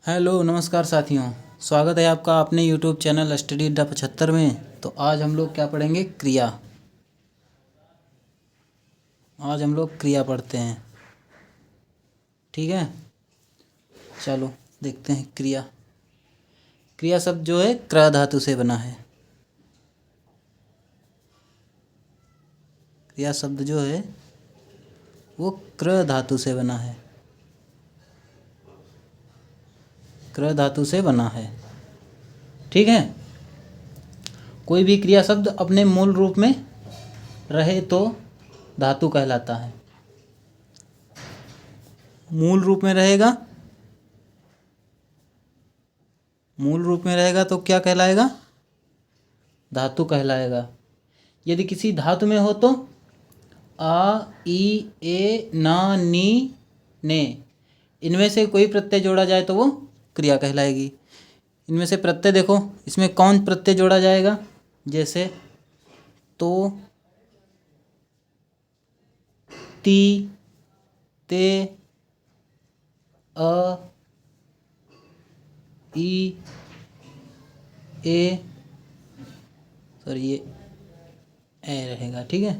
Hello नमस्कार साथियों। स्वागत है आपका अपने यूट्यूब चैनल स्टडी अड्डा 75 में। तो आज हम लोग क्या पढ़ेंगे? क्रिया। आज हम लोग क्रिया पढ़ते हैं, ठीक है। चलो देखते हैं क्रिया। क्रिया शब्द जो है क्र धातु से बना है। क्रिया शब्द जो है वो क्र धातु से बना है। क्र धातु से बना है, ठीक है। कोई भी क्रिया शब्द अपने मूल रूप में रहे तो धातु कहलाता है। मूल रूप में रहेगा, मूल रूप में रहेगा तो क्या कहलाएगा? धातु कहलाएगा। यदि किसी धातु में हो तो आ, ई, ए, ना, नी, ने, इनमें से कोई प्रत्यय जोड़ा जाए तो वो क्रिया कहलाएगी। इनमें से प्रत्यय देखो, इसमें कौन प्रत्यय जोड़ा जाएगा? जैसे तो, ती, ते, अ, ई, ए, सॉरी ये ए रहेगा, ठीक है।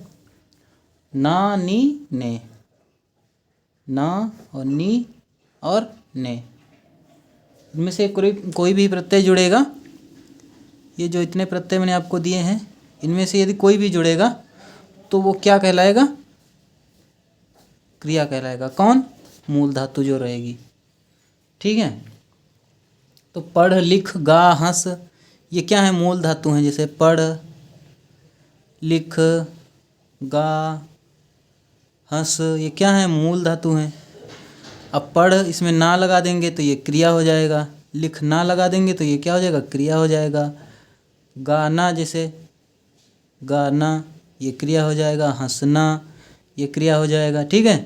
ना, नी, ने, ना और नी और ने, इनमें से कोई भी प्रत्यय जुड़ेगा। ये जो इतने प्रत्यय मैंने आपको दिए हैं, इनमें से यदि कोई भी जुड़ेगा तो वो क्या कहलाएगा? क्रिया कहलाएगा। कौन? मूल धातु जो रहेगी, ठीक है। तो पढ़, लिख, गा, हंस, ये क्या है? मूल धातु हैं। जैसे पढ़, लिख, गा, हंस, ये क्या है? मूल धातु हैं। अब पढ़ इसमें ना लगा देंगे तो ये क्रिया हो जाएगा। लिख ना लगा देंगे तो ये क्या हो जाएगा? क्रिया हो जाएगा। गाना, जैसे गाना, ये क्रिया हो जाएगा। हंसना, ये क्रिया हो जाएगा, ठीक है।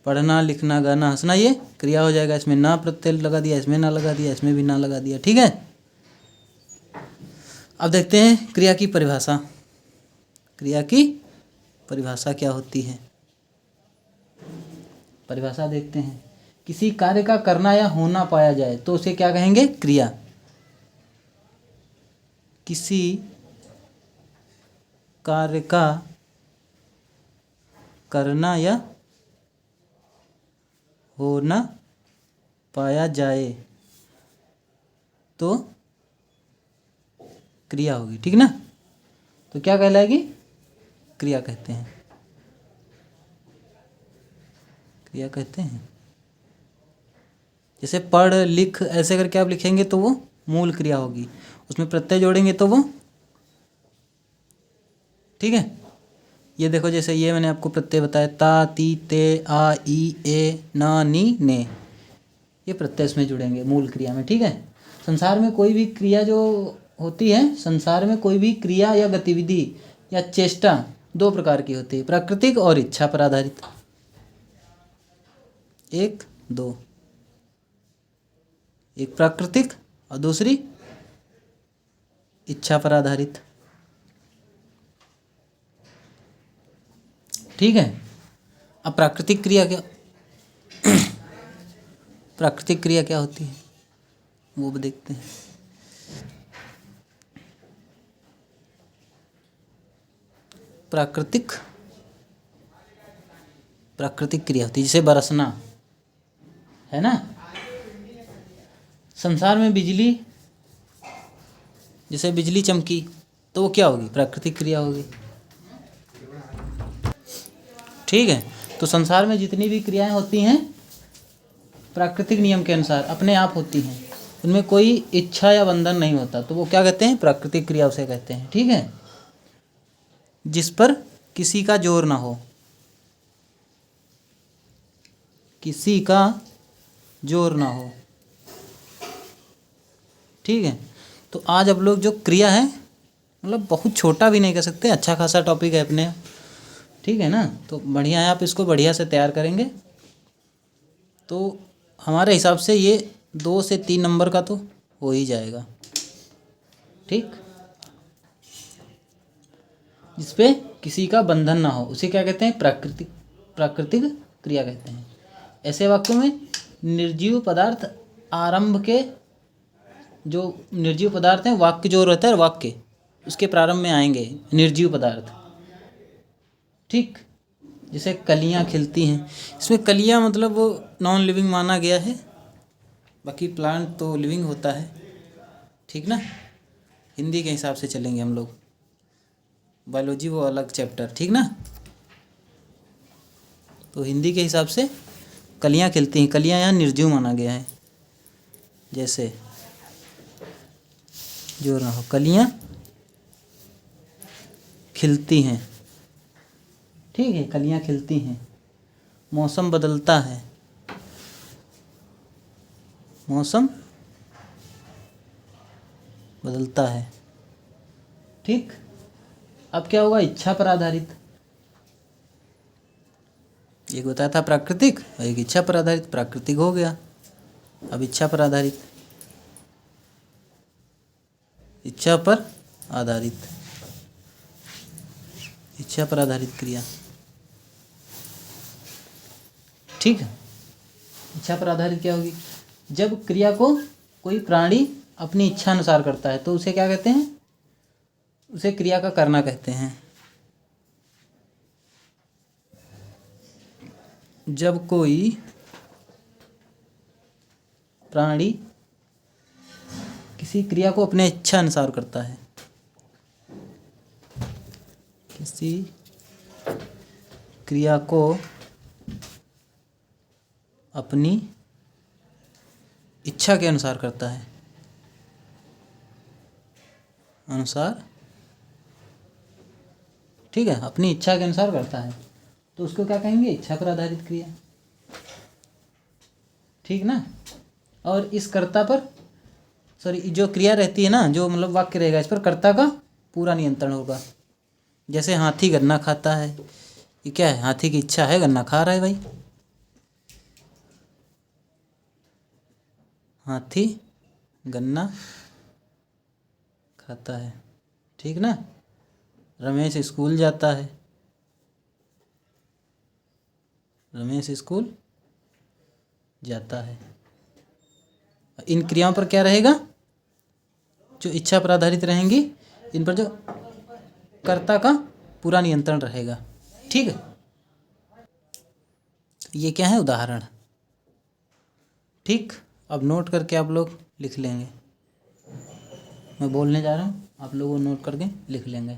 पढ़ना, लिखना, गाना, हंसना, ये क्रिया हो जाएगा। इसमें ना प्रत्यय लगा दिया, इसमें ना लगा दिया, इसमें भी ना लगा दिया, ठीक है। अब देखते हैं क्रिया की परिभाषा। क्रिया की परिभाषा क्या होती है? परिभाषा देखते हैं। किसी कार्य का करना या होना पाया जाए तो उसे क्या कहेंगे? क्रिया। किसी कार्य का करना या होना पाया जाए तो क्रिया होगी, ठीक ना। तो क्या कहलाएगी? क्रिया कहते हैं, क्रिया कहते हैं। जैसे पढ़, लिख, ऐसे करके आप लिखेंगे तो वो मूल क्रिया होगी। उसमें प्रत्यय जोड़ेंगे तो वो, ठीक है। ये देखो, जैसे ये मैंने आपको प्रत्यय बताया, ता, ती, ते, आ, ई, ए, ना, नी, ने, ये प्रत्यय इसमें जुड़ेंगे मूल क्रिया में, ठीक है। संसार में कोई भी क्रिया जो होती है, संसार में कोई भी क्रिया या गतिविधि या चेष्टा दो प्रकार की होती है, प्राकृतिक और इच्छा पर आधारित। एक दो, एक प्राकृतिक और दूसरी इच्छा पर आधारित, ठीक है। अब प्राकृतिक क्रिया क्या प्राकृतिक क्रिया क्या होती है वो भी देखते हैं। प्राकृतिक प्राकृतिक क्रिया होती है, जैसे बरसना है ना। संसार में बिजली, जैसे बिजली चमकी तो वो क्या होगी? प्राकृतिक क्रिया होगी, ठीक है। तो संसार में जितनी भी क्रियाएं होती हैं प्राकृतिक नियम के अनुसार अपने आप होती हैं, उनमें कोई इच्छा या बंधन नहीं होता, तो वो क्या कहते हैं? प्राकृतिक क्रिया उसे कहते हैं, ठीक है। जिस पर किसी का जोर ना हो, किसी का जोर ना हो, ठीक है। तो आज अब लोग जो क्रिया है, मतलब बहुत छोटा भी नहीं कह सकते, अच्छा खासा टॉपिक है अपने, ठीक है ना। तो बढ़िया है, आप इसको बढ़िया से तैयार करेंगे तो हमारे हिसाब से ये 2 से 3 नंबर का तो हो ही जाएगा, ठीक। जिसपे किसी का बंधन ना हो उसे क्या कहते हैं? प्राकृतिक क्रिया कहते हैं। ऐसे वाक्यों में निर्जीव पदार्थ आरंभ के जो निर्जीव पदार्थ हैं, वाक्य जो रहता है वाक्य, उसके प्रारंभ में आएंगे निर्जीव पदार्थ। ठीक, जैसे कलियां खिलती हैं, इसमें कलियां मतलब वो नॉन लिविंग माना गया है, बाकी प्लांट तो लिविंग होता है। ठीक ना, हिंदी के हिसाब से चलेंगे हम लोग, बायोलॉजी वो अलग चैप्टर। ठीक ना, तो हिंदी के हिसाब से कलियां खिलती हैं, कलियां यहाँ निर्जीव माना गया है। जैसे जो ना हो, कलियां खिलती हैं। ठीक है, कलियां खिलती हैं। मौसम बदलता है, मौसम बदलता है। ठीक, अब क्या होगा, इच्छा पर आधारित। एक बताया था प्राकृतिक और एक इच्छा पर आधारित। प्राकृतिक हो गया, अब इच्छा पर आधारित। इच्छा पर आधारित, इच्छा पर आधारित क्रिया। ठीक है, इच्छा पर आधारित क्या होगी, जब क्रिया को कोई प्राणी अपनी इच्छा अनुसार करता है तो उसे क्या कहते हैं, उसे क्रिया का करना कहते हैं। जब कोई प्राणी किसी क्रिया को अपने इच्छा अनुसार करता है, किसी क्रिया को अपनी इच्छा के अनुसार करता है, अनुसार, ठीक है, अपनी इच्छा के अनुसार करता है तो उसको क्या कहेंगे, इच्छा पर आधारित क्रिया। ठीक ना, और इस कर्ता पर, सॉरी, जो क्रिया रहती है ना, जो मतलब वाक्य रहेगा, इस पर कर्ता का पूरा नियंत्रण होगा। जैसे हाथी गन्ना खाता है, ये क्या है, हाथी की इच्छा है, गन्ना खा रहा है भाई। हाथी गन्ना खाता है। ठीक ना, रमेश स्कूल जाता है, रमेश स्कूल जाता है। इन क्रियाओं पर क्या रहेगा, जो इच्छा पर आधारित रहेंगी, इन पर जो कर्ता का पूरा नियंत्रण रहेगा। ठीक है, ये क्या है, उदाहरण। ठीक, अब नोट करके आप लोग लिख लेंगे, मैं बोलने जा रहा हूँ, आप लोग वो नोट करके लिख लेंगे।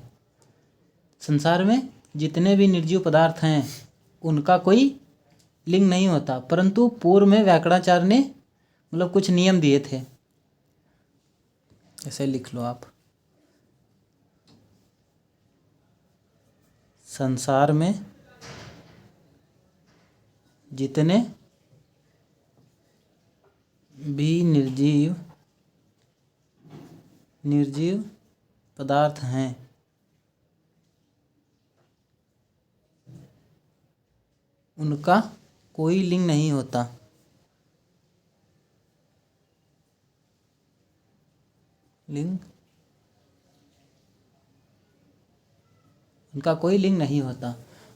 संसार में जितने भी निर्जीव पदार्थ हैं उनका कोई लिंग नहीं होता, परंतु पूर्व में व्याकरणाचार्य ने मतलब कुछ नियम दिए थे। ऐसे लिख लो आप, संसार में जितने भी निर्जीव पदार्थ हैं उनका कोई लिंग नहीं होता, लिंग, उनका कोई लिंग नहीं होता,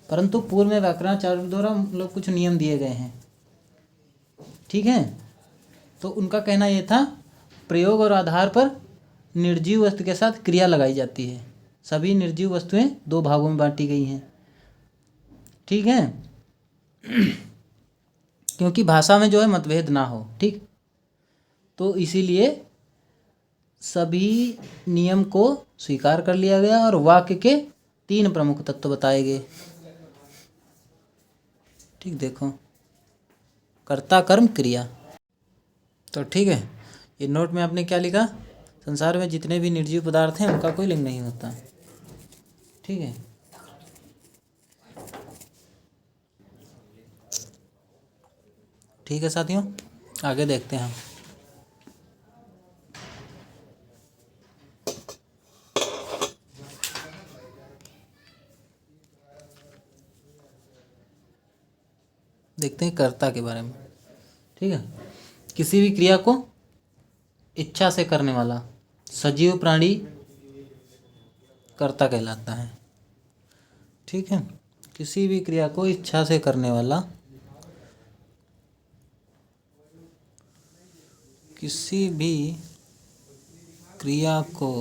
परंतु पूर्व में व्याकरणाचार्य द्वारा मतलब कुछ नियम दिए गए हैं। ठीक है, तो उनका कहना ये था, प्रयोग और आधार पर निर्जीव वस्तु के साथ क्रिया लगाई जाती है। सभी निर्जीव वस्तुएं दो भागों में बांटी गई हैं। ठीक है, क्योंकि भाषा में जो है मतभेद ना हो। ठीक, तो इसीलिए सभी नियम को स्वीकार कर लिया गया और वाक्य के 3 प्रमुख तत्व बताए गए। ठीक, देखो, कर्ता, कर्म, क्रिया। तो ठीक है, ये नोट में आपने क्या लिखा, संसार में जितने भी निर्जीव पदार्थ हैं उनका कोई लिंग नहीं होता। ठीक है, ठीक है साथियों, आगे देखते हैं हम। देखते हैं कर्ता के बारे में। ठीक है, किसी भी क्रिया को इच्छा से करने वाला सजीव प्राणी कर्ता कहलाता है। ठीक है, किसी भी क्रिया को इच्छा से करने वाला किसी भी क्रिया को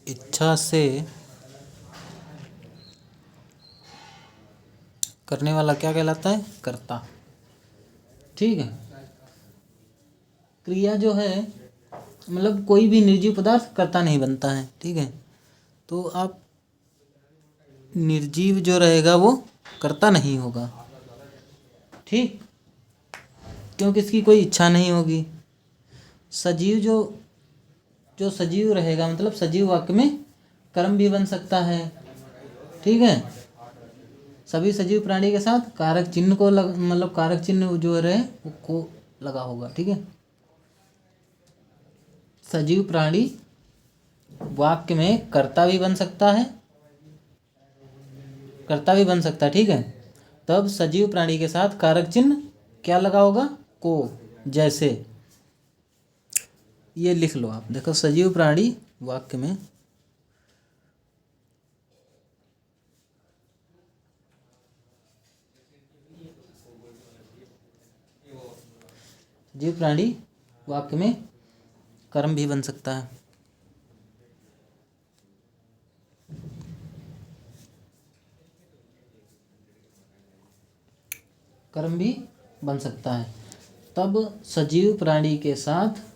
इच्छा से करने वाला क्या कहलाता है? कर्ता। ठीक है। क्रिया जो है मतलब कोई भी निर्जीव पदार्थ कर्ता नहीं बनता है। ठीक है। तो आप निर्जीव जो रहेगा वो कर्ता नहीं होगा। ठीक, क्योंकि इसकी कोई इच्छा नहीं होगी। सजीव जो जो सजीव रहेगा मतलब सजीव वाक्य में कर्म भी बन सकता है। ठीक है। सभी सजीव प्राणी के साथ कारक चिन्ह को मतलब कारक चिन्ह जो रहे वो को लगा होगा। ठीक है। सजीव प्राणी वाक्य में कर्ता भी बन सकता है, कर्ता भी बन सकता है। ठीक है। तब सजीव प्राणी के साथ कारक चिन्ह क्या लगा होगा? को। जैसे ये लिख लो आप, देखो सजीव प्राणी वाक्य में सजीव प्राणी वाक्य में कर्म भी बन सकता है। कर्म भी बन सकता है। तब सजीव प्राणी के साथ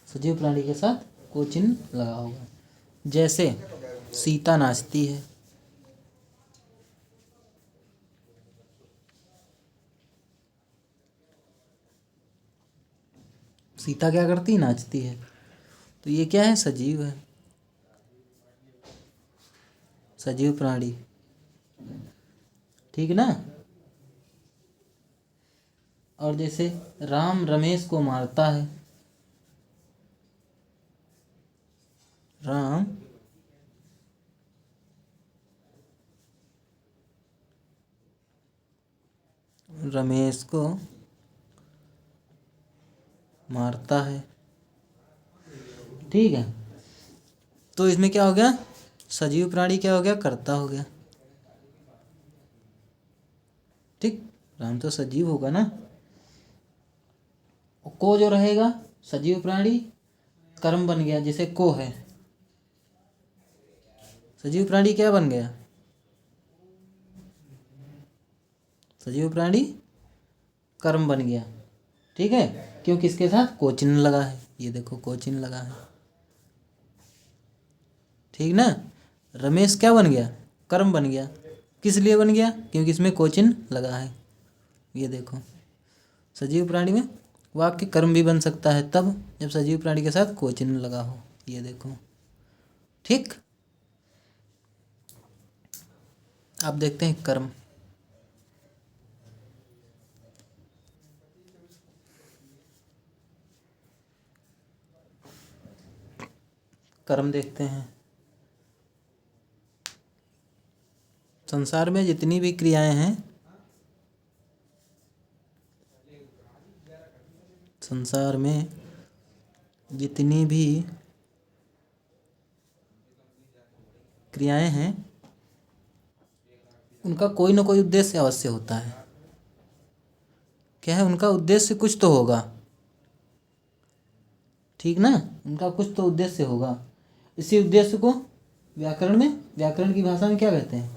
सजीव प्राणी के साथ को चिन्ह लगा होगा। जैसे सीता नाचती है। सीता क्या करती है? नाचती है। तो ये क्या है? सजीव है, सजीव प्राणी। ठीक ना। और जैसे राम रमेश को मारता है। राम रमेश को मारता है। ठीक है। तो इसमें क्या हो गया? सजीव प्राणी क्या हो गया? कर्ता हो गया। ठीक, राम तो सजीव होगा ना। को जो रहेगा सजीव प्राणी कर्म बन गया। जैसे को है, सजीव प्राणी क्या बन गया? सजीव प्राणी कर्म बन गया। ठीक है, क्योंकि इसके साथ को चिन्ह लगा है। ये देखो को चिन्ह लगा है। ठीक ना। रमेश क्या बन गया? कर्म बन गया। किस लिए बन गया? क्योंकि इसमें को चिन्ह लगा है। ये देखो सजीव प्राणी में वाक्य कर्म भी बन सकता है तब जब सजीव प्राणी के साथ को चिन्ह लगा हो। ये देखो। ठीक, आप देखते हैं कर्म। कर्म देखते हैं। संसार में जितनी भी क्रियाएं हैं, संसार में जितनी भी क्रियाएं हैं उनका कोई ना कोई उद्देश्य अवश्य होता है। क्या है? उनका उद्देश्य कुछ तो होगा। ठीक ना। उनका कुछ तो उद्देश्य होगा। इसी उद्देश्य को व्याकरण में, व्याकरण की भाषा में क्या कहते हैं?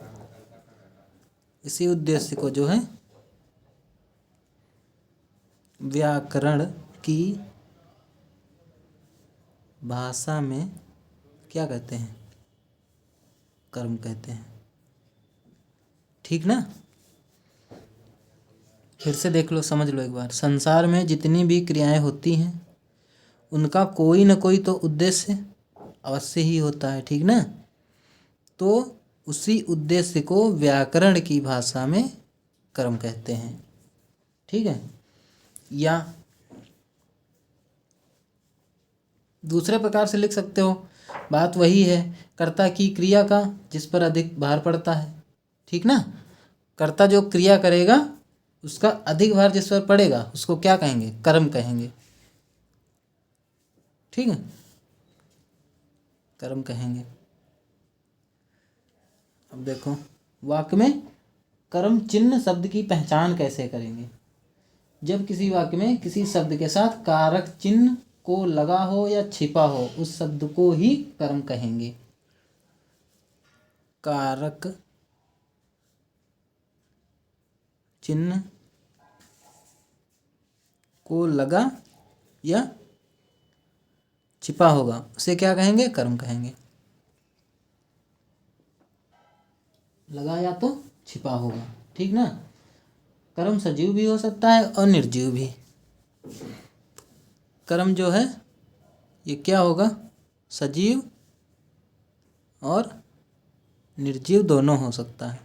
इसी उद्देश्य को जो है व्याकरण की भाषा में क्या कहते हैं? कर्म कहते हैं। ठीक ना। फिर से देख लो, समझ लो एक बार। संसार में जितनी भी क्रियाएं होती हैं उनका कोई ना कोई तो उद्देश्य अवश्य ही होता है। ठीक ना। तो उसी उद्देश्य को व्याकरण की भाषा में कर्म कहते हैं। ठीक है। या दूसरे प्रकार से लिख सकते हो, बात वही है, कर्ता की क्रिया का जिस पर अधिक भार पड़ता है। ठीक ना। कर्ता जो क्रिया करेगा उसका अधिक भार जिस पर पड़ेगा उसको क्या कहेंगे? कर्म कहेंगे। ठीक है, कर्म कहेंगे। अब देखो वाक्य में कर्म चिन्ह शब्द की पहचान कैसे करेंगे? जब किसी वाक्य में किसी शब्द के साथ कारक चिन्ह को लगा हो या छिपा हो उस शब्द को ही कर्म कहेंगे। कारक चिन्ह को लगा या छिपा होगा उसे क्या कहेंगे? कर्म कहेंगे। लगा या तो छिपा होगा, ठीक ना। कर्म सजीव भी हो सकता है और निर्जीव भी। कर्म जो है ये क्या होगा? सजीव और निर्जीव दोनों हो सकता है।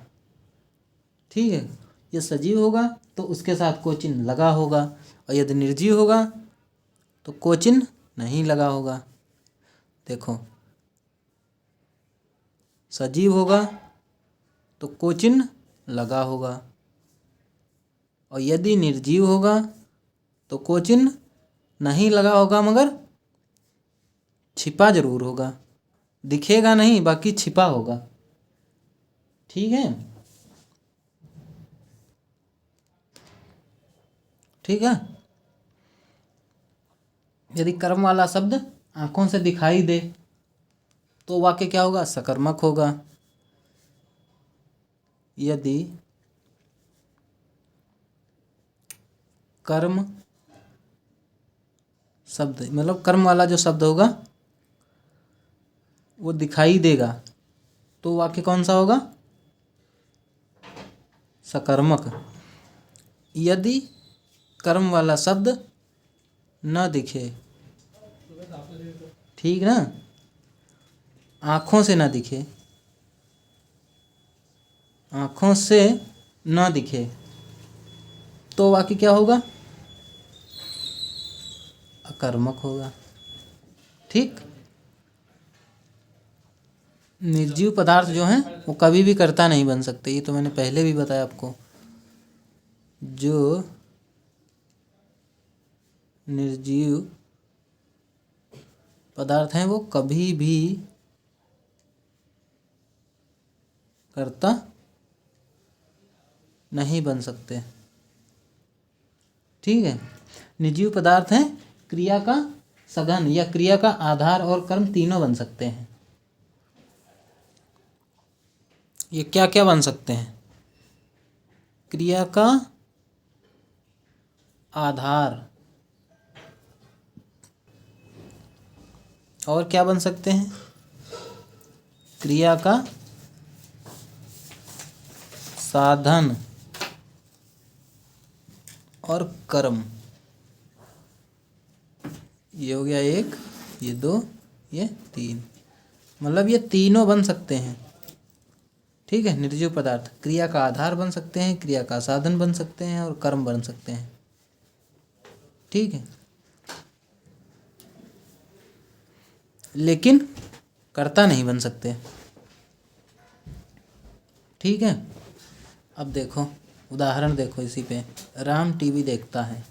ठीक है, ये सजीव होगा तो उसके साथ को चिन्ह लगा होगा और यदि निर्जीव होगा तो को चिन्ह नहीं लगा होगा। देखो सजीव होगा तो को चिन्ह लगा होगा और यदि निर्जीव होगा तो को चिन्ह नहीं लगा होगा मगर छिपा जरूर होगा। दिखेगा नहीं बाकी छिपा होगा। ठीक है, ठीक है। यदि कर्म वाला शब्द आंखों से दिखाई दे तो वाक्य क्या होगा? सकर्मक होगा। यदि कर्म शब्द मतलब कर्म वाला जो शब्द होगा वो दिखाई देगा तो वाक्य कौन सा होगा? सकर्मक। यदि कर्म वाला शब्द न दिखे, ठीक ना, आँखों से ना दिखे, आँखों से न दिखे तो वाक्य क्या होगा? अकर्मक होगा। ठीक। निर्जीव पदार्थ जो हैं वो कभी भी कर्ता नहीं बन सकते, ये तो मैंने पहले भी बताया आपको। जो निर्जीव पदार्थ हैं वो कभी भी कर्ता नहीं बन सकते। ठीक है, निर्जीव पदार्थ हैं क्रिया का सघन या क्रिया का आधार और कर्म तीनों बन सकते हैं। ये क्या क्या बन सकते हैं? क्रिया का आधार और क्या बन सकते हैं? क्रिया का साधन और कर्म। ये हो गया एक, ये दो, ये तीन, मतलब ये तीनों बन सकते हैं। ठीक है, निर्जीव पदार्थ क्रिया का आधार बन सकते हैं, क्रिया का साधन बन सकते हैं और कर्म बन सकते हैं। ठीक है, लेकिन कर्ता नहीं बन सकते। ठीक है, अब देखो उदाहरण देखो इसी पे। राम टीवी देखता है।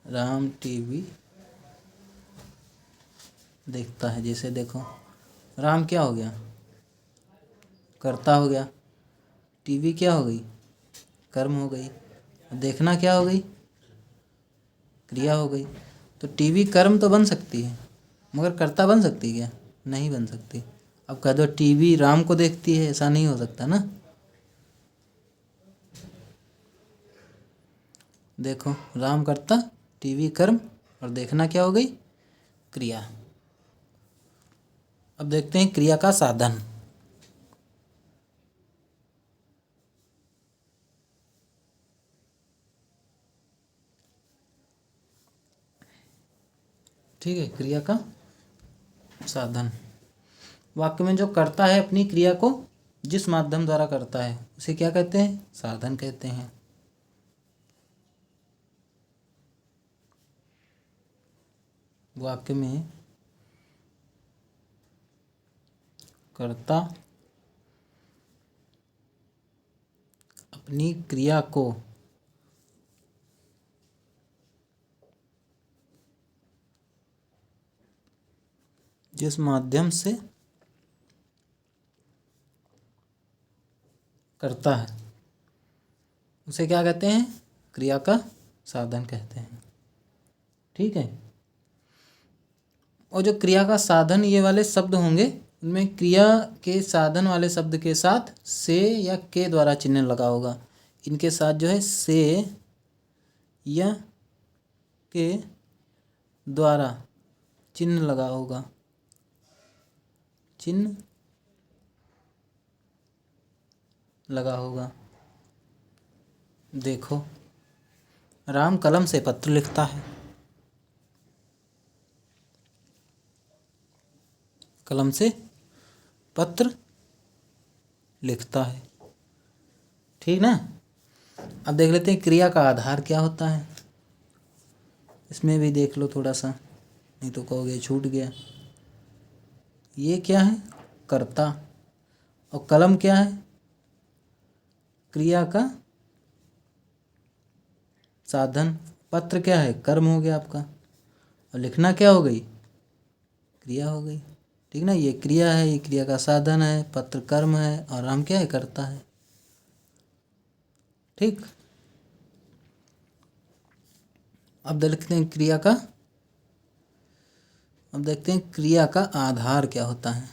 राम टीवी देखता है, जैसे देखो राम क्या हो गया? कर्ता हो गया। टीवी क्या हो गई? कर्म हो गई। देखना क्या हो गई? क्रिया हो गई। तो टीवी कर्म तो बन सकती है मगर कर्ता बन सकती है क्या? नहीं बन सकती। अब कह दो टीवी राम को देखती है, ऐसा नहीं हो सकता ना। देखो राम कर्ता, टीवी कर्म और देखना क्या हो गई? क्रिया। अब देखते हैं क्रिया का साधन। ठीक है, क्रिया का साधन वाक्य में जो करता है अपनी क्रिया को जिस माध्यम द्वारा करता है उसे क्या कहते हैं? साधन कहते हैं। वाक्य में कर्ता अपनी क्रिया को जिस माध्यम से करता है उसे क्या कहते हैं? क्रिया का साधन कहते हैं। ठीक है। और जो क्रिया का साधन ये वाले शब्द होंगे उनमें क्रिया के साधन वाले शब्द के साथ से या के द्वारा चिन्ह लगा होगा। इनके साथ जो है से या के द्वारा चिन्ह लगा होगा, चिन्ह लगा होगा। देखो, राम कलम से पत्र लिखता है। कलम से पत्र लिखता है। ठीक ना। अब देख लेते हैं क्रिया का आधार क्या होता है। इसमें भी देख लो थोड़ा सा, नहीं तो कहोगे छूट गया। ये क्या है? कर्ता। और कलम क्या है? क्रिया का साधन। पत्र क्या है? कर्म हो गया आपका। और लिखना क्या हो गई? क्रिया हो गई। ठीक ना। ये क्रिया है, ये क्रिया का साधन है, पत्र कर्म है और राम क्या है? करता है। ठीक। अब देखते हैं क्रिया का, अब देखते हैं क्रिया का आधार क्या होता है।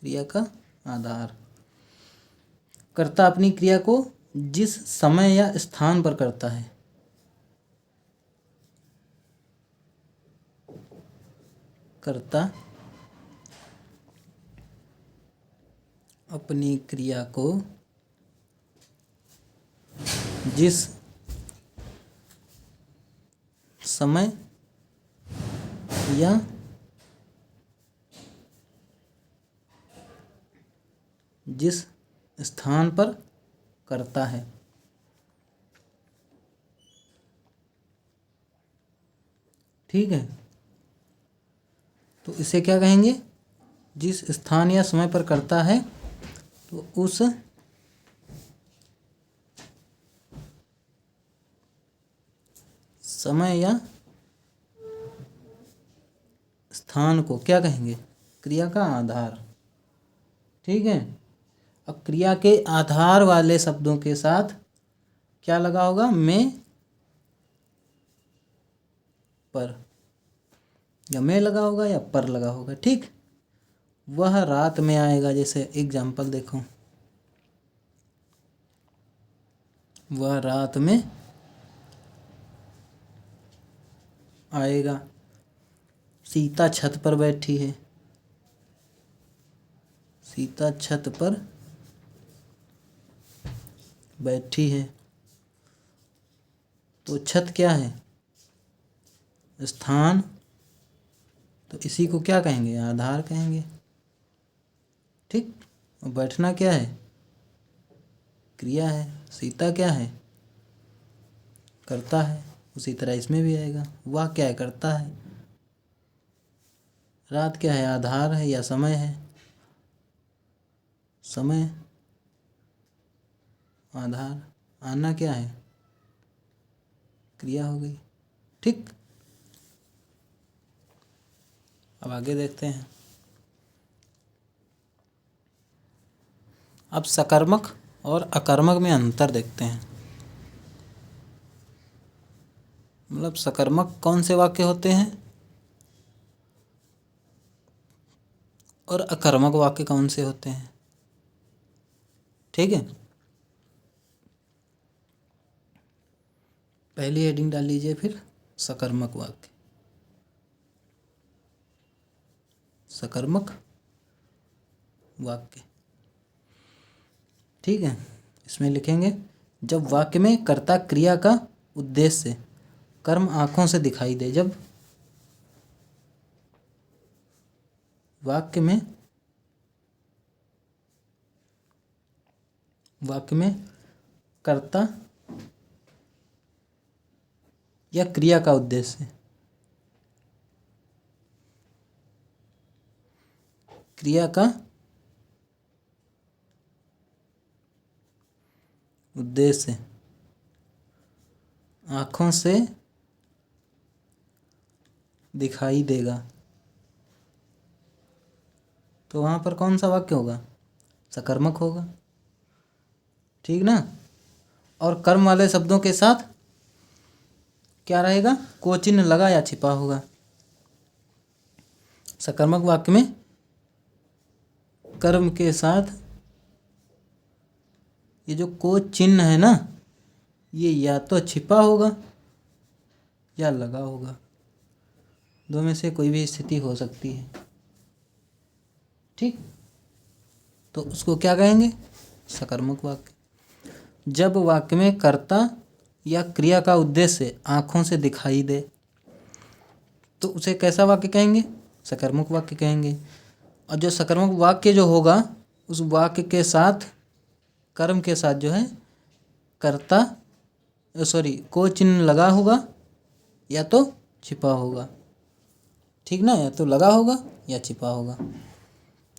क्रिया का आधार। कर्ता अपनी क्रिया को जिस समय या स्थान पर करता है। कर्ता अपनी क्रिया को जिस समय या जिस स्थान पर करता है। ठीक है। तो इसे क्या कहेंगे? जिस स्थान या समय पर करता है तो उस समय या स्थान को क्या कहेंगे? क्रिया का आधार। ठीक है। अब क्रिया के आधार वाले शब्दों के साथ क्या लगा होगा? में, पर, या में लगा होगा या पर लगा होगा। ठीक। वह रात में आएगा, जैसे एग्जाम्पल देखो, वह रात में आएगा। सीता छत पर बैठी है। सीता छत पर बैठी है। तो छत क्या है? स्थान। तो इसी को क्या कहेंगे? आधार कहेंगे। ठीक। और बैठना क्या है? क्रिया है। सीता क्या है? करता है। उसी तरह इसमें भी आएगा। वह क्या है? करता है। रात क्या है? आधार है या समय है? समय। आधार। आना क्या है? क्रिया हो गई। ठीक। अब आगे देखते हैं। अब सकर्मक और अकर्मक में अंतर देखते हैं। मतलब सकर्मक कौन से वाक्य होते हैं और अकर्मक वाक्य कौन से होते हैं। ठीक है। पहली हेडिंग डाल लीजिए, फिर सकर्मक वाक्य। सकर्मक वाक्य। ठीक है। इसमें लिखेंगे, जब वाक्य में कर्ता क्रिया का उद्देश्य कर्म आंखों से दिखाई दे। जब वाक्य में कर्ता या क्रिया का उद्देश्य क्रिया का उद्देश्य आँखों से दिखाई देगा, तो वहाँ पर कौन सा वाक्य होगा? सकर्मक होगा, ठीक ना। और कर्म वाले शब्दों के साथ क्या रहेगा? को चिन्ह लगा या छिपा होगा। सकर्मक वाक्य में कर्म के साथ ये जो को चिन्ह है ना, ये या तो छिपा होगा या लगा होगा, दो में से कोई भी स्थिति हो सकती है, ठीक। तो उसको क्या कहेंगे? सकर्मक वाक्य। जब वाक्य में कर्ता या क्रिया का उद्देश्य आँखों से दिखाई दे, तो उसे कैसा वाक्य कहेंगे? सकर्मक वाक्य कहेंगे। और जो सकर्मक वाक्य जो होगा, उस वाक्य के साथ कर्म के साथ जो है कर्ता को चिन्ह लगा होगा या तो छिपा होगा, ठीक ना। या तो लगा होगा या छिपा होगा।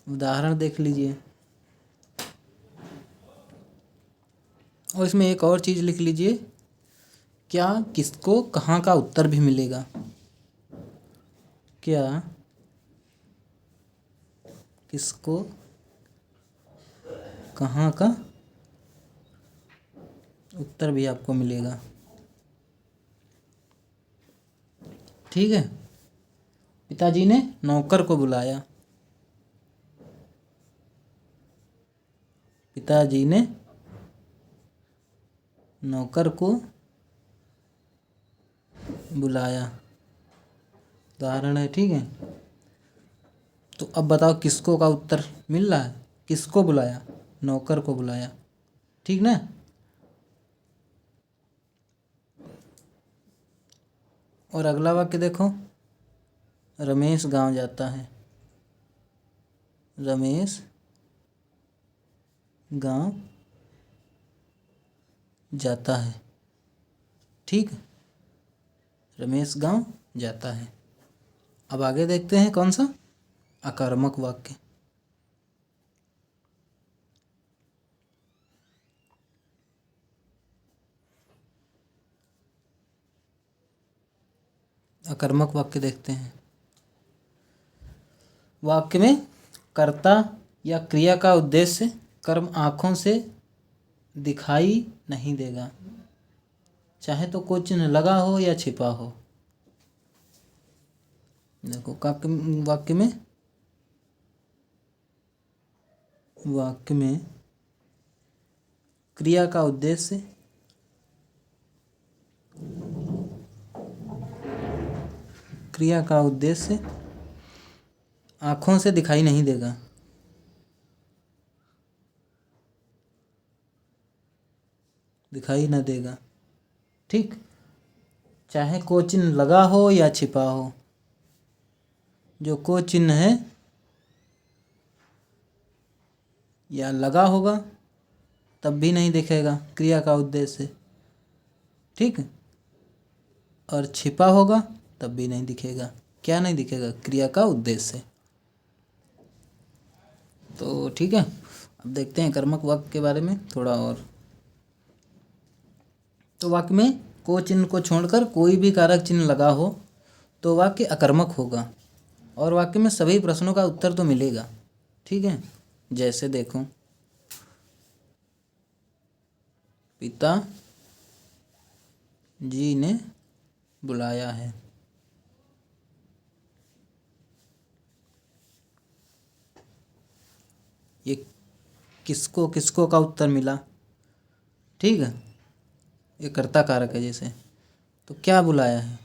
उदाहरण देख लीजिए, और इसमें एक और चीज़ लिख लीजिए, क्या किसको कहाँ का उत्तर भी मिलेगा। क्या किसको कहाँ का उत्तर भी आपको मिलेगा, ठीक है। पिताजी ने नौकर को बुलाया। पिताजी ने नौकर को बुलाया, उदाहरण है, ठीक है। तो अब बताओ किसको का उत्तर मिल रहा है? किसको बुलाया? नौकर को बुलाया, ठीक ना। और अगला वाक्य देखो, रमेश गांव जाता है। रमेश गांव जाता है, ठीक। रमेश गांव जाता है। अब आगे देखते हैं कौन सा? आकर्मक वाक्य। आकर्मक वाक्य देखते हैं। वाक्य में कर्ता या क्रिया का उद्देश्य कर्म आँखों से दिखाई नहीं देगा, चाहे तो कोई चिन्ह लगा हो या छिपा हो। देखो वाक्य में क्रिया का उद्देश्य आँखों से दिखाई नहीं देगा, दिखाई न देगा, ठीक। चाहे को चिन्ह लगा हो या छिपा हो। जो को चिन्ह है या लगा होगा तब भी नहीं दिखेगा क्रिया का उद्देश्य, ठीक। और छिपा होगा तब भी नहीं दिखेगा। क्या नहीं दिखेगा? क्रिया का उद्देश्य। तो ठीक है, अब देखते हैं कर्मक वाक्य के बारे में थोड़ा और। तो वाक्य में को चिन्ह को छोड़कर कोई भी कारक चिन्ह लगा हो तो वाक्य अकर्मक होगा, और वाक्य में सभी प्रश्नों का उत्तर तो मिलेगा, ठीक है। जैसे देखो, पिता जी ने बुलाया है। ये किसको किसको का उत्तर मिला, ठीक है। ये कर्ता कारक है जैसे, तो क्या बुलाया है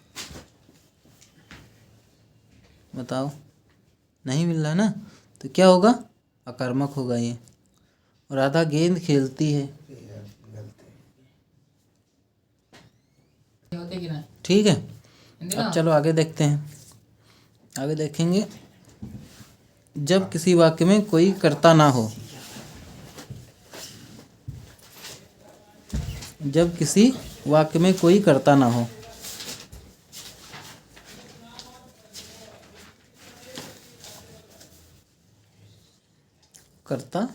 बताओ? नहीं मिल रहा है ना, तो क्या होगा? अकर्मक होगा ये। राधा गेंद खेलती है, ठीक है। अब चलो आगे देखते हैं। आगे देखेंगे, जब किसी वाक्य में कोई कर्ता ना हो, जब किसी वाक्य में कोई कर्ता ना हो, कर्ता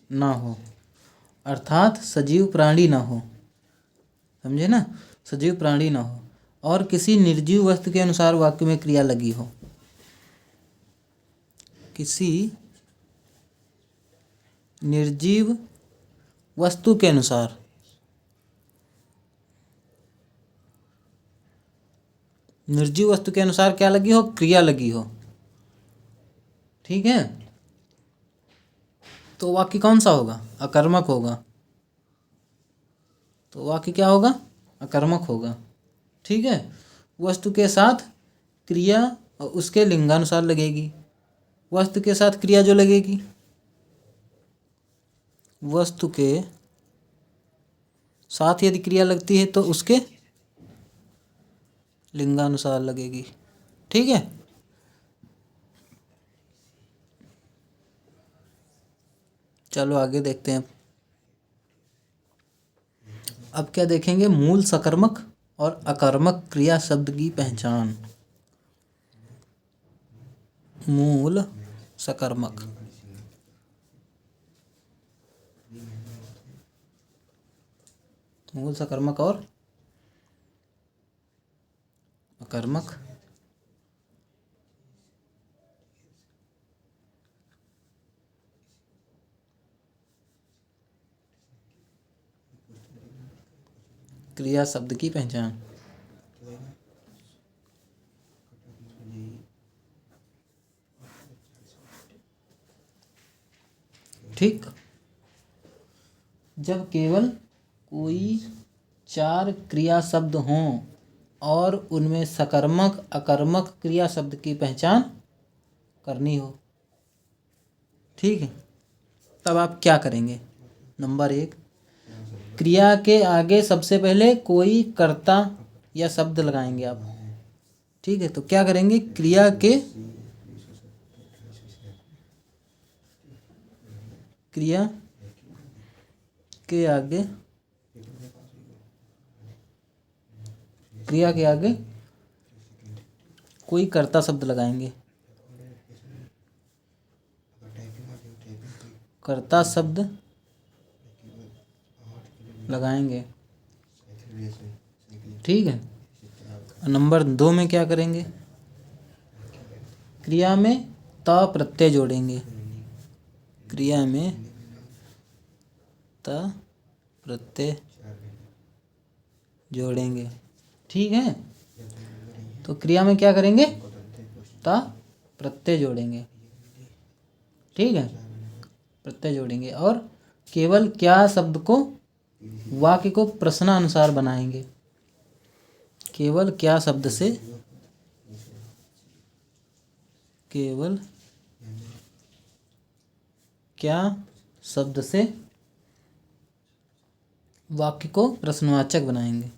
ना हो अर्थात सजीव प्राणी ना हो, समझे ना, सजीव प्राणी ना हो, और किसी निर्जीव वस्तु के अनुसार वाक्य में क्रिया लगी हो। किसी निर्जीव वस्तु के अनुसार, निर्जीव वस्तु के अनुसार क्या लगी हो, क्रिया लगी हो। ठीक है, तो वाक्य कौन सा होगा, अकर्मक होगा। तो वाक्य क्या होगा, अकर्मक होगा। ठीक है, वस्तु के साथ क्रिया और उसके लिंगानुसार लगेगी। वस्तु के साथ क्रिया जो लगेगी, वस्तु के साथ यदि क्रिया लगती है तो उसके लिंगानुसार लगेगी। ठीक है, चलो आगे देखते हैं। अब क्या देखेंगे, मूल सकर्मक और अकर्मक क्रिया शब्द की पहचान। मूल सकर्मक, मूल सकर्मक और अकर्मक क्रिया शब्द की पहचान। ठीक, जब केवल कोई चार क्रिया शब्द हों और उनमें सकर्मक अकर्मक क्रिया शब्द की पहचान करनी हो। ठीक है, तब आप क्या करेंगे। नंबर 1, क्रिया के आगे सबसे पहले कोई कर्ता या शब्द लगाएंगे आप। ठीक है, तो क्या करेंगे, क्रिया के आगे, क्रिया के आगे कोई कर्ता शब्द लगाएंगे। कर्ता शब्द लगाएंगे। ठीक है, नंबर 2 में क्या करेंगे, क्रिया में त प्रत्यय जोड़ेंगे। क्रिया में त प्रत्यय जोड़ेंगे। ठीक है, तो क्रिया में क्या करेंगे, त प्रत्यय जोड़ेंगे। ठीक है, प्रत्यय जोड़ेंगे और केवल क्या शब्द को, वाक्य को प्रश्नानुसार बनाएंगे। केवल क्या शब्द से, केवल क्या शब्द से वाक्य को प्रश्नवाचक बनाएंगे।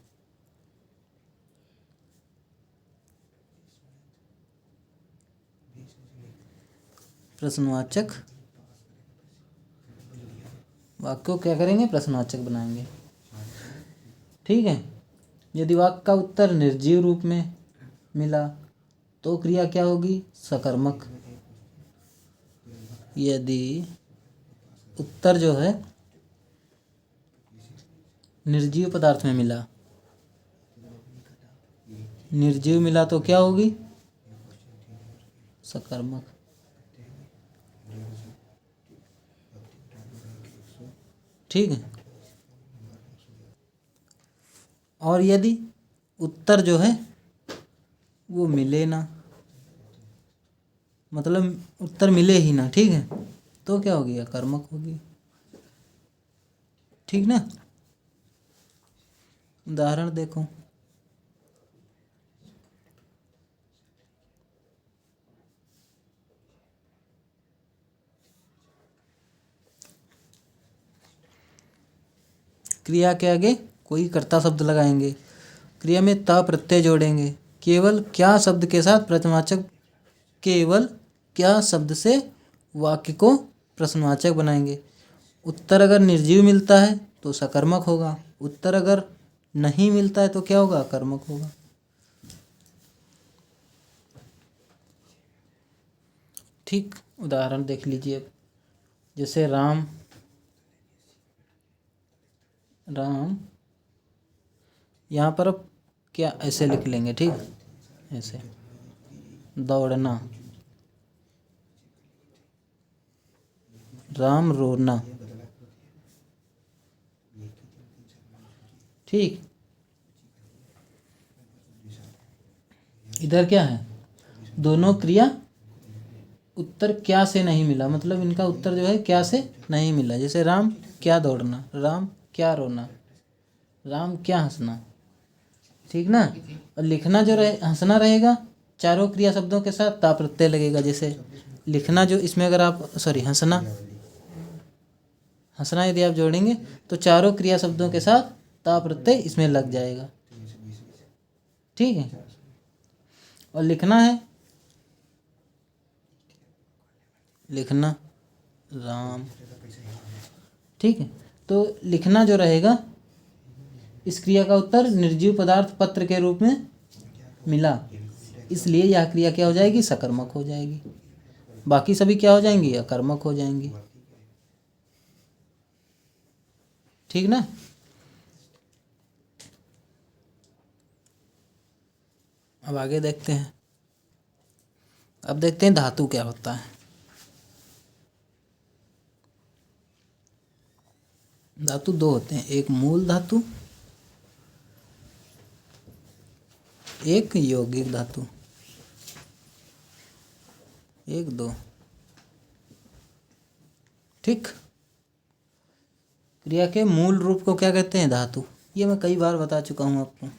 प्रश्नवाचक वाक्य को क्या करेंगे, प्रश्नवाचक बनाएंगे। ठीक है, यदि वाक्य का उत्तर निर्जीव रूप में मिला तो क्रिया क्या होगी, सकर्मक। यदि उत्तर जो है निर्जीव पदार्थ में मिला, निर्जीव मिला तो क्या होगी, सकर्मक। ठीक है, और यदि उत्तर जो है वो मिले ना, मतलब उत्तर मिले ही ना, ठीक है, तो क्या होगी, अकर्मक होगी। ठीक ना, उदाहरण देखो। क्रिया के आगे कोई कर्ता शब्द लगाएंगे। क्रिया में त प्रत्यय जोड़ेंगे। केवल क्या शब्द के साथ प्रश्नवाचक, केवल क्या शब्द से वाक्य को प्रश्नवाचक बनाएंगे। उत्तर अगर निर्जीव मिलता है तो सकर्मक होगा, उत्तर अगर नहीं मिलता है तो क्या होगा, कर्मक होगा। ठीक, उदाहरण देख लीजिए। जैसे राम राम, यहाँ पर अब क्या ऐसे लिख लेंगे, ठीक, ऐसे दौड़ना, राम रोना, ठीक। इधर क्या है, दोनों क्रिया उत्तर क्या से नहीं मिला, मतलब इनका उत्तर जो है क्या से नहीं मिला। जैसे राम क्या दौड़ना, राम क्या रोना, राम क्या हंसना, ठीक ना। और लिखना जो रहे, हंसना रहेगा चारों क्रिया शब्दों के साथ ता प्रत्यय लगेगा। जैसे लिखना जो इसमें अगर आप हंसना, हंसना यदि आप जोड़ेंगे तो चारों क्रिया शब्दों के साथ ता प्रत्यय इसमें लग जाएगा, ठीक है। और लिखना है, लिखना राम, ठीक है। तो लिखना जो रहेगा, इस क्रिया का उत्तर निर्जीव पदार्थ पत्र के रूप में मिला, इसलिए यह क्रिया क्या हो जाएगी, सकर्मक हो जाएगी। बाकी सभी क्या हो जाएंगी, अकर्मक हो जाएंगी, ठीक ना। अब आगे देखते हैं। अब देखते हैं धातु क्या होता है। धातु दो होते हैं, एक मूल धातु, एक यौगिक धातु, एक दो, ठीक। क्रिया के मूल रूप को क्या कहते हैं, धातु। ये मैं कई बार बता चुका हूँ आपको।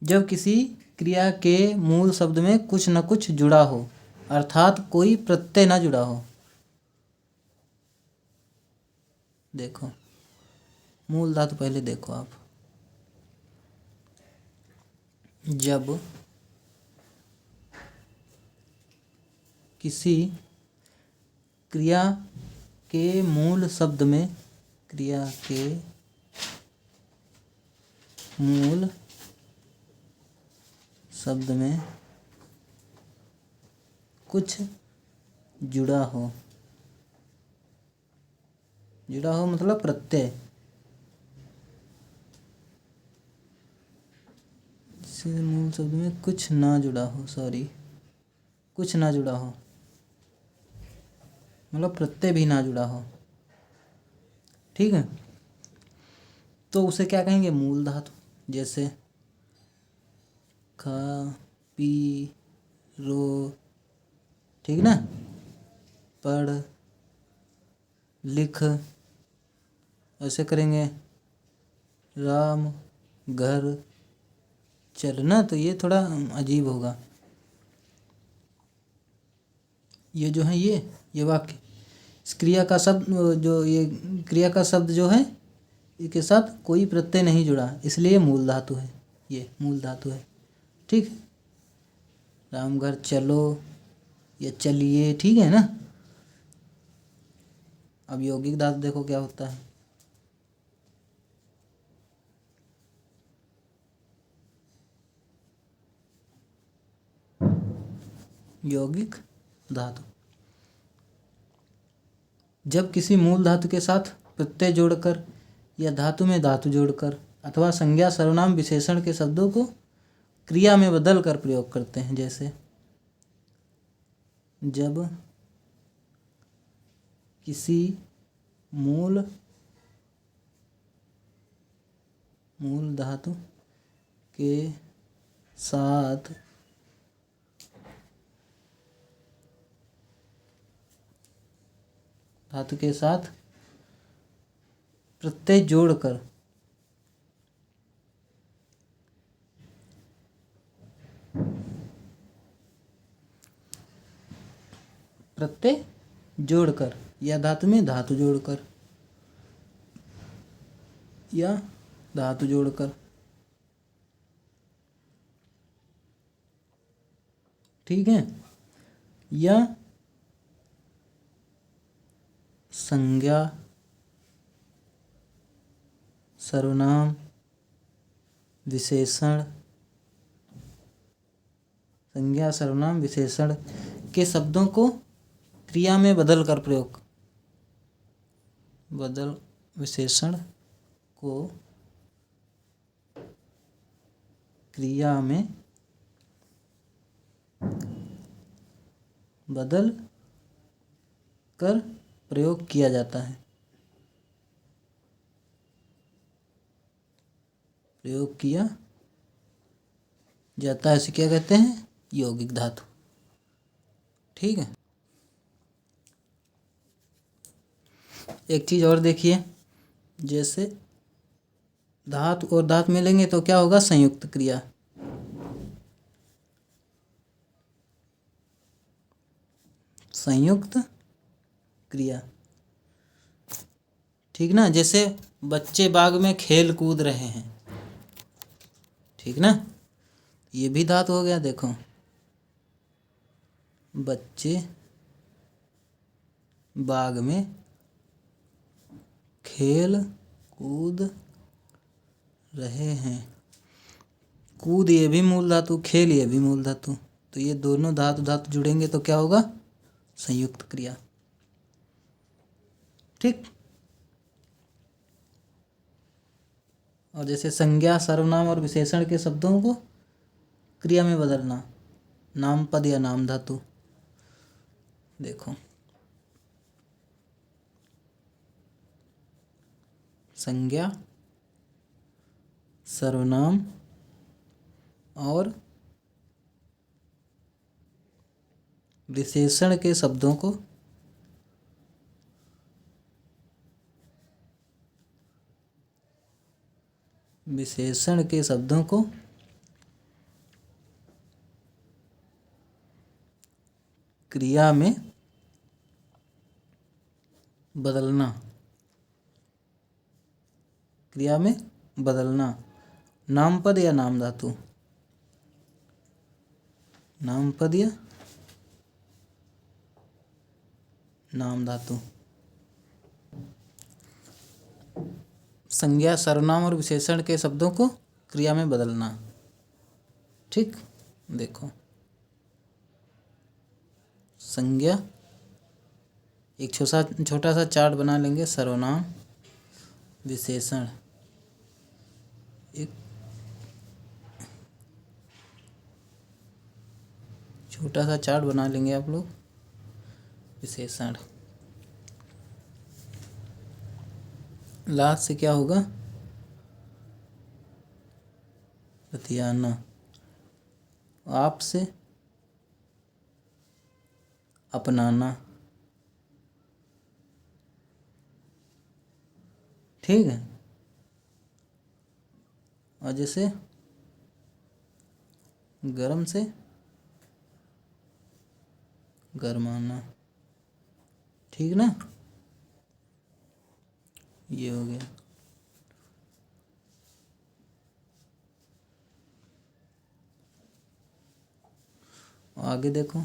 जब किसी क्रिया के मूल शब्द में कुछ न कुछ जुड़ा हो, अर्थात कोई प्रत्यय ना जुड़ा हो। देखो मूल धातु पहले देखो आप, जब किसी क्रिया के मूल शब्द में, क्रिया के मूल शब्द में कुछ जुड़ा हो, जुड़ा हो मतलब प्रत्यय, मूल शब्द में कुछ ना जुड़ा हो, कुछ ना जुड़ा हो मतलब प्रत्यय भी ना जुड़ा हो, ठीक है। तो उसे क्या कहेंगे, मूल धातु। जैसे खा पी रो, ठीक ना, पढ़ लिख, ऐसे करेंगे, राम घर चलना, तो ये थोड़ा अजीब होगा। ये जो है ये वाक्य, इस क्रिया का शब्द जो, ये क्रिया का शब्द जो है इसके साथ कोई प्रत्यय नहीं जुड़ा, इसलिए मूल धातु है, ये मूल धातु है, ठीक। राम घर चलो या चलिए, ठीक है ना। अब यौगिक धातु देखो क्या होता है। यौगिक धातु, जब किसी मूल धातु के साथ प्रत्यय जोड़कर या धातु में धातु जोड़कर अथवा संज्ञा सर्वनाम विशेषण के शब्दों को क्रिया में बदल कर प्रयोग करते हैं। जैसे जब किसी मूल धातु के साथ प्रत्यय जोड़कर या धातु में धातु जोड़कर या धातु जोड़कर, ठीक है, या संज्ञा सर्वनाम विशेषण, संज्ञा सर्वनाम विशेषण के शब्दों को क्रिया में बदल कर प्रयोग, विशेषण को क्रिया में बदल कर प्रयोग किया जाता है। प्रयोग किया जाता है, इसे क्या कहते हैं? यौगिक धातु। ठीक है। एक चीज और देखिए, जैसे धातु और धातु मिलेंगे तो क्या होगा? संयुक्त क्रिया। संयुक्त क्रिया। ठीक ना? जैसे बच्चे बाग में खेल कूद रहे हैं, ठीक ना? ये भी धातु हो गया। देखो, बच्चे बाग में खेल कूद रहे हैं। कूद ये भी मूल धातु, खेल ये भी मूल धातु। तो ये दोनों धातु धातु जुड़ेंगे तो क्या होगा? संयुक्त क्रिया। ठीक। और जैसे संज्ञा, सर्वनाम और विशेषण के शब्दों को क्रिया में बदलना, नाम पद या नाम धातु। देखो, संज्ञा, सर्वनाम और विशेषण के शब्दों को क्रिया में बदलना। क्रिया में बदलना, नामपद या नाम धातु। नामपद या नाम धातु। संज्ञा, सर्वनाम और विशेषण के शब्दों को क्रिया में बदलना। ठीक। देखो, संज्ञा, एक छोटा सा चार्ट बना लेंगे। सर्वनाम, विशेषण, एक छोटा सा चार्ट बना लेंगे आप लोग। विशेषण, लास्ट से क्या होगा? बतियाना। आप से अपनाना। ठीक है। और जैसे गरम से गरमाना। ठीक ना? ये हो गया। आगे देखो,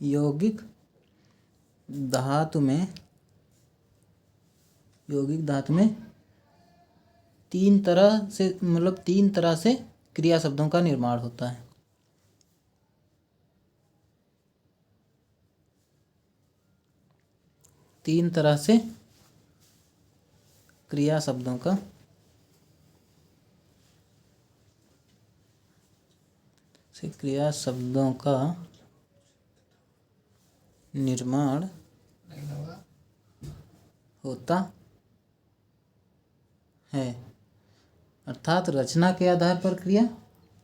यौगिक धातु में तीन तरह से क्रिया शब्दों का निर्माण होता है। तीन तरह से क्रिया शब्दों का निर्माण होता है। अर्थात रचना के आधार पर क्रिया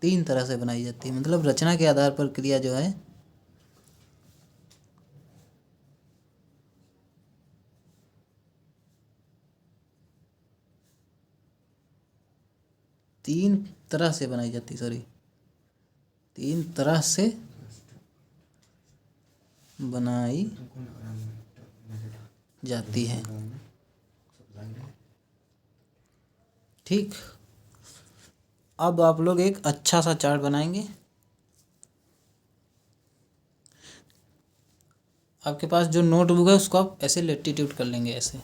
तीन तरह से बनाई जाती है। मतलब रचना के आधार पर क्रिया जो है तीन तरह से बनाई जाती तीन तरह से बनाई जाती है। ठीक। अब आप लोग एक अच्छा सा चार्ट बनाएंगे। आपके पास जो नोटबुक है उसको आप ऐसे लेटिट्यूड कर लेंगे, ऐसे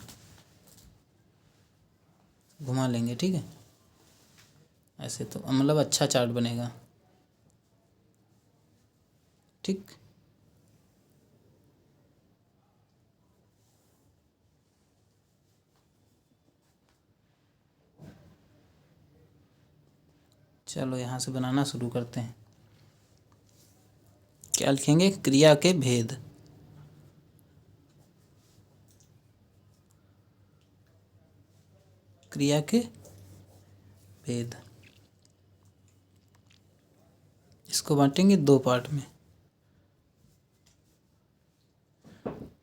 घुमा लेंगे। ठीक है, ऐसे तो मतलब अच्छा चार्ट बनेगा। ठीक। चलो यहाँ से बनाना शुरू करते हैं। क्या लिखेंगे? क्रिया के भेद। क्रिया के भेद, इसको बांटेंगे दो पार्ट में।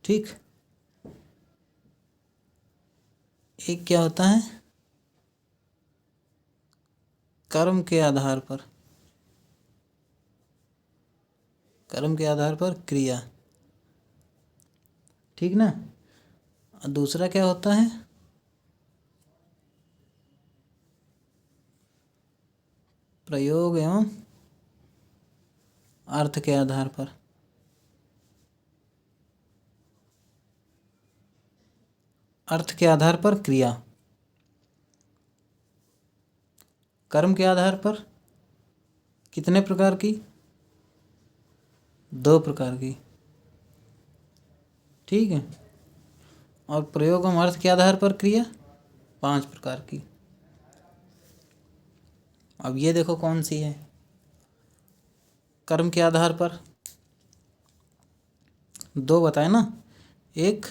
ठीक, एक क्या होता है? कर्म के आधार पर, कर्म के आधार पर क्रिया, ठीक ना। और दूसरा क्या होता है? प्रयोग एवं अर्थ के आधार पर। अर्थ के आधार पर क्रिया, कर्म के आधार पर कितने प्रकार की? दो प्रकार की, ठीक है। और प्रयोग एवं अर्थ के आधार पर क्रिया 5 प्रकार की। अब ये देखो कौन सी है। कर्म के आधार पर दो बताए ना, एक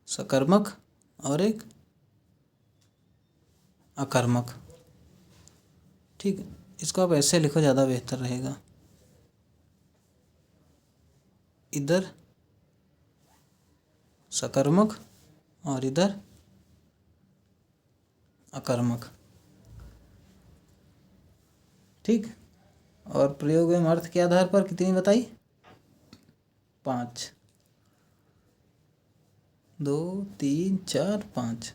सकर्मक और एक अकर्मक। ठीक है, इसको आप ऐसे लिखो, ज़्यादा बेहतर रहेगा। इधर सकर्मक और इधर अकर्मक, ठीक। और प्रयोग एवं अर्थ के आधार पर कितनी बताई? 5, 2, 3, 4, 5।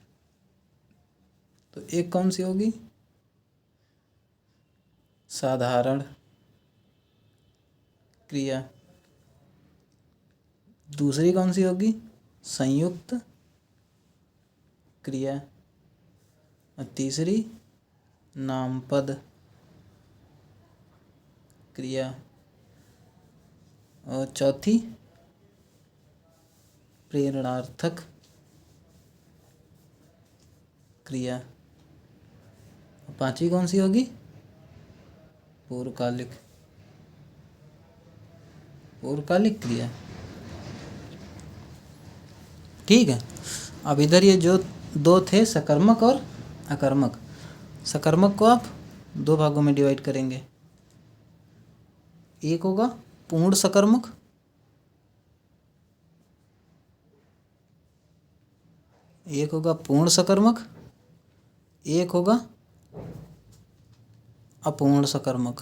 तो एक कौन सी होगी? साधारण क्रिया। दूसरी कौन सी होगी? संयुक्त क्रिया। और तीसरी नामपद क्रिया। और चौथी प्रेरणार्थक क्रिया। और पांचवी कौन सी होगी? पूर्वकालिक, पूर्वकालिक क्रिया, ठीक है। अब इधर ये जो दो थे, सकर्मक और अकर्मक। सकर्मक को आप दो भागों में डिवाइड करेंगे। एक होगा पूर्ण सकर्मक, एक होगा पूर्ण सकर्मक, एक होगा अपूर्ण सकर्मक,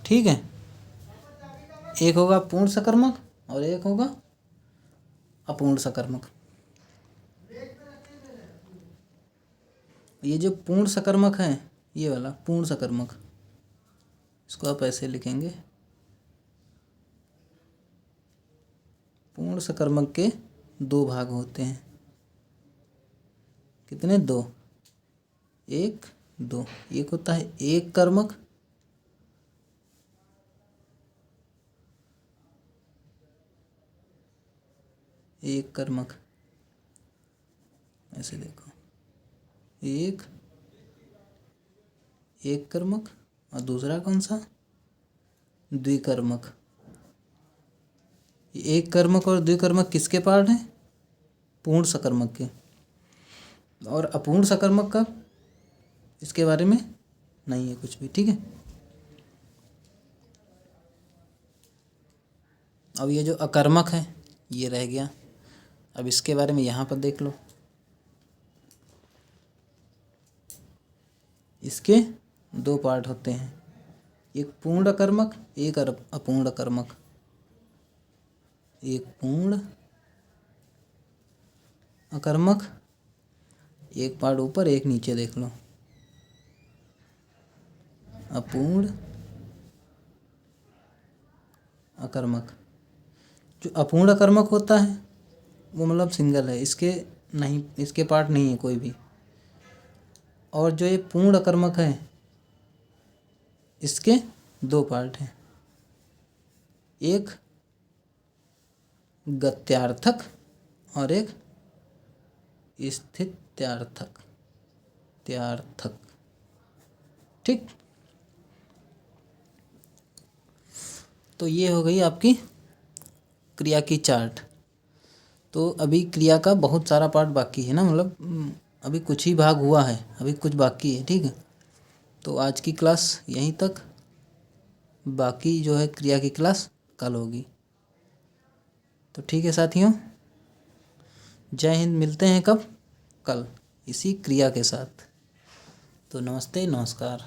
ठीक है। एक होगा पूर्ण सकर्मक और एक होगा अपूर्ण सकर्मक। ये जो पूर्ण सकर्मक है, ये वाला पूर्ण सकर्मक, इसको आप ऐसे लिखेंगे। पूर्ण सकर्मक के दो भाग होते हैं। कितने? दो, एक, दो। एक होता है एक कर्मक, एक कर्मक, ऐसे देखो, एक एक कर्मक। और दूसरा कौन सा? द्विकर्मक। एक कर्मक और द्विकर्मक किसके पार्ट हैं? पूर्ण सकर्मक के। और अपूर्ण सकर्मक का इसके बारे में नहीं है कुछ भी, ठीक है। अब ये जो अकर्मक है ये रह गया। अब इसके बारे में यहाँ पर देख लो। इसके दो पार्ट होते हैं, एक पूर्ण अकर्मक, एक अपूर्ण अकर्मक। एक पूर्ण अकर्मक, एक पार्ट ऊपर एक नीचे देख लो। अपूर्ण अकर्मक। जो अपूर्ण अकर्मक होता है वो मतलब सिंगल है, इसके नहीं, इसके पार्ट नहीं है कोई भी। और जो ये पूर्ण अकर्मक है इसके दो पार्ट हैं, एक गत्यार्थक और एक स्थित्यार्थक। प्रत्यार्थक। ठीक, तो ये हो गई आपकी क्रिया की चार्ट। तो अभी क्रिया का बहुत सारा पार्ट बाकी है ना, मतलब अभी कुछ ही भाग हुआ है, अभी कुछ बाकी है। ठीक है, तो आज की क्लास यहीं तक, बाकी जो है क्रिया की क्लास कल होगी। तो ठीक है साथियों, जय हिंद। मिलते हैं कब? कल, इसी क्रिया के साथ। तो नमस्ते, नमस्कार।